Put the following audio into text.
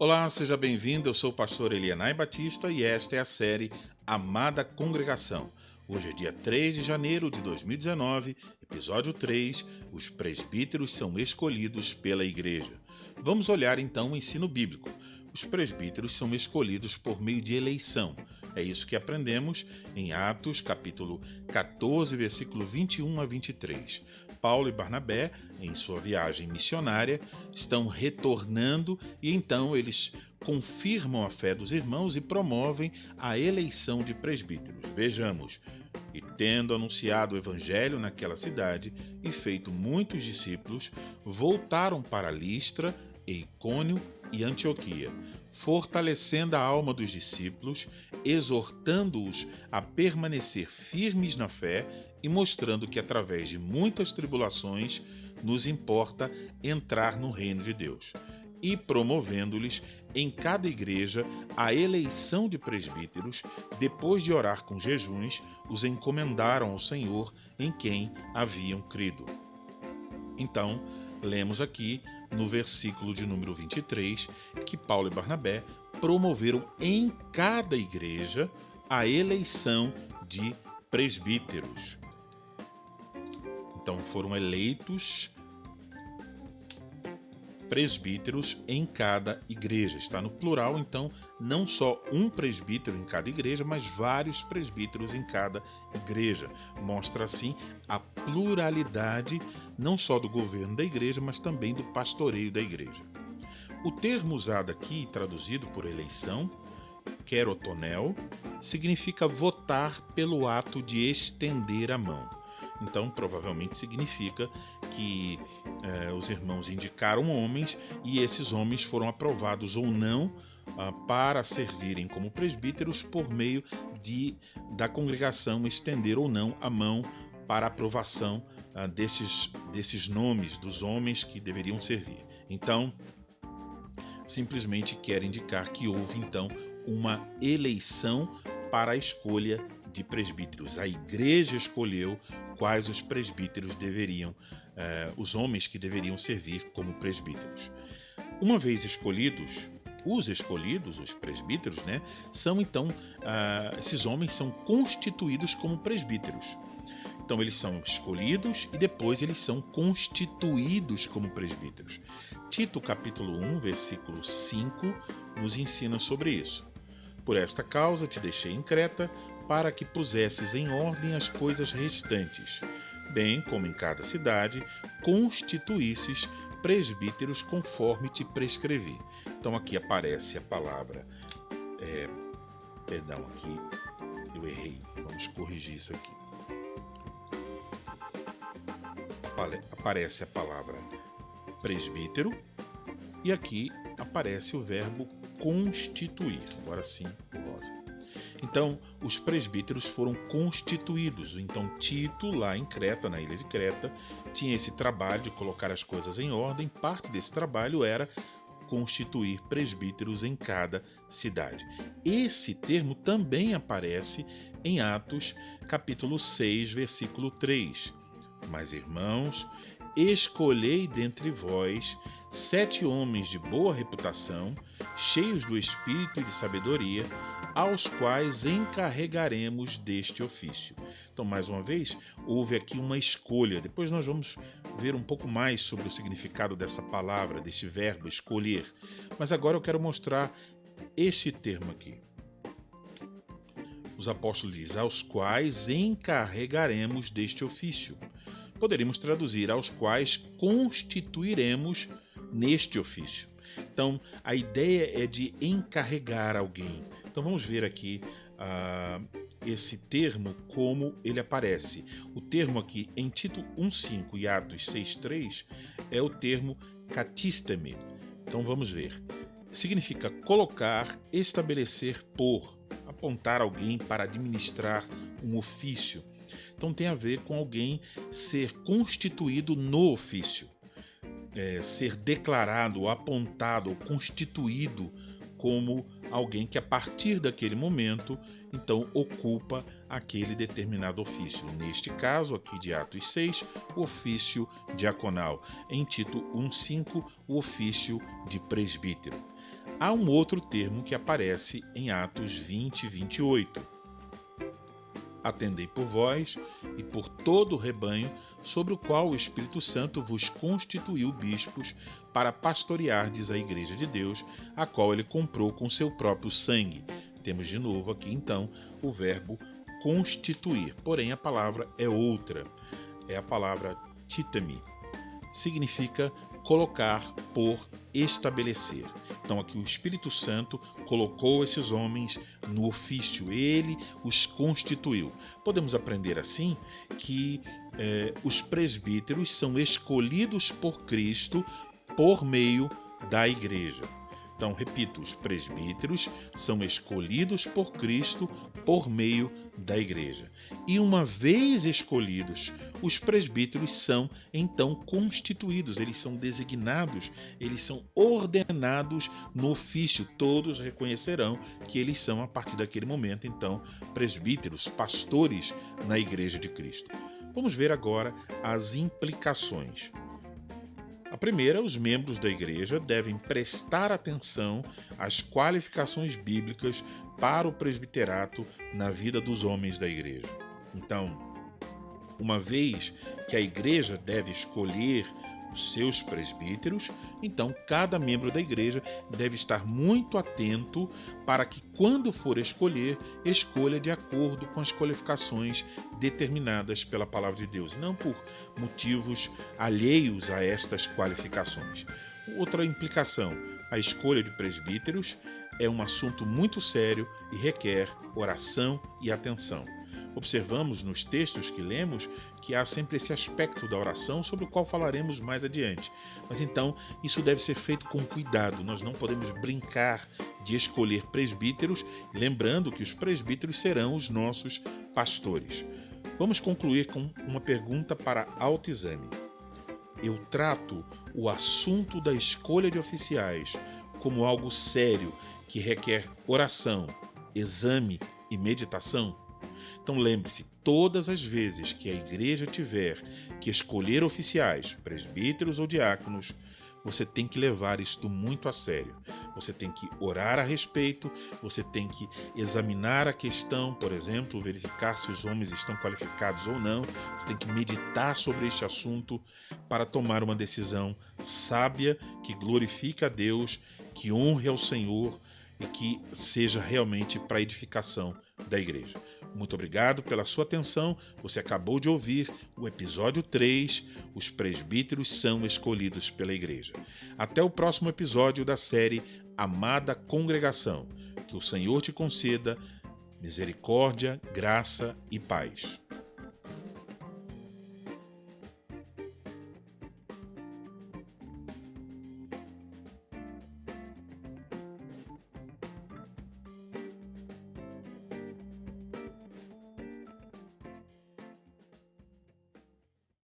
Olá, seja bem-vindo. Eu sou o pastor Elianai Batista e esta é a série Amada Congregação. Hoje é dia 3 de janeiro de 2019, episódio 3, os presbíteros são escolhidos pela igreja. Vamos olhar então o ensino bíblico. Os presbíteros são escolhidos por meio de eleição. É isso que aprendemos em Atos, capítulo 14, versículo 21 a 23. Paulo e Barnabé, em sua viagem missionária, estão retornando e então eles confirmam a fé dos irmãos e promovem a eleição de presbíteros. Vejamos. E tendo anunciado o evangelho naquela cidade e feito muitos discípulos, voltaram para Listra, Icônio e Antioquia, fortalecendo a alma dos discípulos, exortando-os a permanecer firmes na fé e mostrando que através de muitas tribulações nos importa entrar no reino de Deus, e promovendo-lhes em cada igreja a eleição de presbíteros, depois de orar com jejuns, os encomendaram ao Senhor em quem haviam crido. Então, lemos aqui no versículo de número 23 que Paulo e Barnabé promoveram em cada igreja a eleição de presbíteros. Então foram eleitos presbíteros em cada igreja. Está no plural, então não só um presbítero em cada igreja, mas vários presbíteros em cada igreja. Mostra assim a pluralidade não só do governo da igreja, mas também do pastoreio da igreja. O termo usado aqui, traduzido por eleição, kerotonel, significa votar pelo ato de estender a mão. Então, provavelmente significa que os irmãos indicaram homens e esses homens foram aprovados ou não para servirem como presbíteros por meio da congregação estender ou não a mão para a aprovação desses nomes dos homens que deveriam servir. Então, simplesmente quer indicar que houve então uma eleição para a escolha de presbíteros. A igreja escolheu quais os presbíteros deveriam, os homens que deveriam servir como presbíteros. Uma vez escolhidos, os presbíteros, são então, esses homens são constituídos como presbíteros. Então eles são escolhidos e depois eles são constituídos como presbíteros. Tito capítulo 1, versículo 5, nos ensina sobre isso. Por esta causa te deixei em Creta, para que pusesses em ordem as coisas restantes, bem como em cada cidade constituísses presbíteros conforme te prescrevi. Então aqui aparece a palavra, aqui eu errei, vamos corrigir isso aqui. Aparece a palavra presbítero e aqui aparece o verbo constituir. Agora sim, o rosa. Então, os presbíteros foram constituídos. Então, Tito, lá em Creta, na ilha de Creta, tinha esse trabalho de colocar as coisas em ordem. Parte desse trabalho era constituir presbíteros em cada cidade. Esse termo também aparece em Atos, capítulo 6, versículo 3. Mas, irmãos, escolhei dentre vós 7 homens de boa reputação, cheios do espírito e de sabedoria, aos quais encarregaremos deste ofício. Então, mais uma vez, houve aqui uma escolha. Depois nós vamos ver um pouco mais sobre o significado dessa palavra, deste verbo, escolher. Mas agora eu quero mostrar este termo aqui. Os apóstolos dizem, aos quais encarregaremos deste ofício. Poderíamos traduzir, aos quais constituiremos neste ofício. Então, a ideia é de encarregar alguém. Então, vamos ver aqui esse termo, como ele aparece. O termo aqui em Tito 1,5 e Atos 6,3 é o termo katisteme. Então, vamos ver. Significa colocar, estabelecer por, apontar alguém para administrar um ofício. Então, tem a ver com alguém ser constituído no ofício. Ser declarado, apontado, constituído como alguém que a partir daquele momento, então, ocupa aquele determinado ofício. Neste caso, aqui de Atos 6, o ofício diaconal. Em Tito 1,5, o ofício de presbítero. Há um outro termo que aparece em Atos 20 e 28. Atendei por vós e por todo o rebanho sobre o qual o Espírito Santo vos constituiu bispos para pastoreardes a igreja de Deus, a qual ele comprou com seu próprio sangue. Temos de novo aqui então o verbo constituir, porém a palavra é outra, é a palavra titami, significa colocar por estabelecer. Então aqui o Espírito Santo colocou esses homens no ofício, ele os constituiu. Podemos aprender assim que os presbíteros são escolhidos por Cristo por meio da igreja. Então, repito, os presbíteros são escolhidos por Cristo por meio da igreja. E uma vez escolhidos, os presbíteros são então constituídos, eles são designados, eles são ordenados no ofício. Todos reconhecerão que eles são, a partir daquele momento, então, presbíteros, pastores na igreja de Cristo. Vamos ver agora as implicações. A primeira, os membros da igreja devem prestar atenção às qualificações bíblicas para o presbiterato na vida dos homens da igreja. Então, uma vez que a igreja deve escolher os seus presbíteros, então cada membro da igreja deve estar muito atento para que, quando for escolher, escolha de acordo com as qualificações determinadas pela palavra de Deus, e não por motivos alheios a estas qualificações. Outra implicação, a escolha de presbíteros é um assunto muito sério e requer oração e atenção. Observamos nos textos que lemos que há sempre esse aspecto da oração, sobre o qual falaremos mais adiante. Mas então, isso deve ser feito com cuidado. Nós não podemos brincar de escolher presbíteros, lembrando que os presbíteros serão os nossos pastores. Vamos concluir com uma pergunta para autoexame. Eu trato o assunto da escolha de oficiais como algo sério que requer oração, exame e meditação? Então lembre-se, todas as vezes que a igreja tiver que escolher oficiais, presbíteros ou diáconos, você tem que levar isto muito a sério. Você tem que orar a respeito, você tem que examinar a questão, por exemplo, verificar se os homens estão qualificados ou não. Você tem que meditar sobre este assunto para tomar uma decisão sábia, que glorifique a Deus, que honre ao Senhor e que seja realmente para a edificação da igreja. Muito obrigado pela sua atenção. Você acabou de ouvir o episódio 3, Os presbíteros são escolhidos pela igreja. Até o próximo episódio da série Amada Congregação. Que o Senhor te conceda misericórdia, graça e paz.